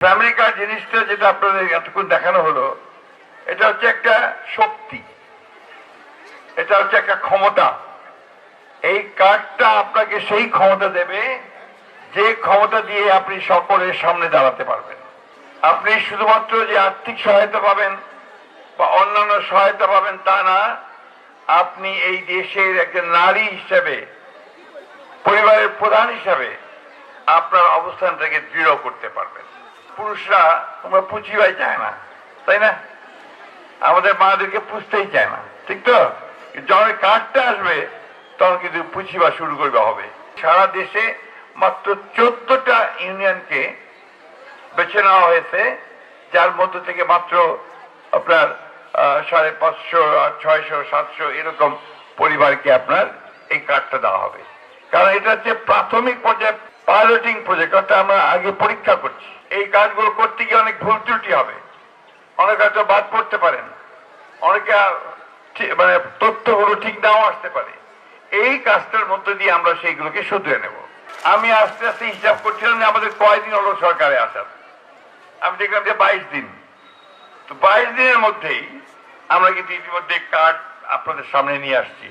Family card জিনিসটা যেটা আপনাদের এতক্ষণ দেখানো হলো, এটা হচ্ছে একটা শক্তি, এটা হচ্ছে একটা ক্ষমতা। এই কার্ডটা আপনাকে সেই ক্ষমতা দেবে যে ক্ষমতা দিয়ে আপনি সকলের সামনে দাঁড়াতে পারবেন। আপনি শুধুমাত্র যে আর্থিক সহায়তা পাবেন বা অন্যান্য সহায়তা পাবেন তা না, আপনি এই দেশের একজন নারী হিসেবে, পরিবারের প্রধান হিসাবে আপনার অবস্থানটাকে দৃঢ় করতে পারবেন। পুরুষরা তোমরা পুঁজিবাই চায় না, তাই না? আমাদের মাদেরকে পুষতেই চায় না, ঠিক তো? যখন কার্ডটা আসবে তখন কিন্তু পুঁজিবা শুরু করবে হবে। সারা দেশে মাত্র 14টা ইউনিয়নকে বেছে নেওয়া হয়েছে, যার মধ্য থেকে মাত্র আপনার 550, 600, 700 এরকম পরিবারকে আপনার এই কার্ডটা দেওয়া হবে। কারণ এটা হচ্ছে প্রাথমিক পর্যায়ে পাইলটিং প্রজেক্ট, অর্থাৎ আমরা আগে পরীক্ষা করছি। এই কাজগুলো করতে গিয়ে অনেক ভুল ত্রুটি হবে, অনেকে হয়তো বাদ পড়তে পারেন, অনেকে মানে তথ্যগুলো ঠিক নাও আসতে পারে। এই কাজটার মধ্য দিয়ে আমরা সেইগুলোকে শুধরে নেব। আমি আস্তে আস্তে হিসাব করছিলাম যে আমাদের কয়দিন হলো সরকারে আসার, আমি দেখলাম যে 22 দিন। তো 22 দিনের মধ্যেই আমরা কিন্তু ইতিমধ্যে কার্ড আপনাদের সামনে নিয়ে আসছি।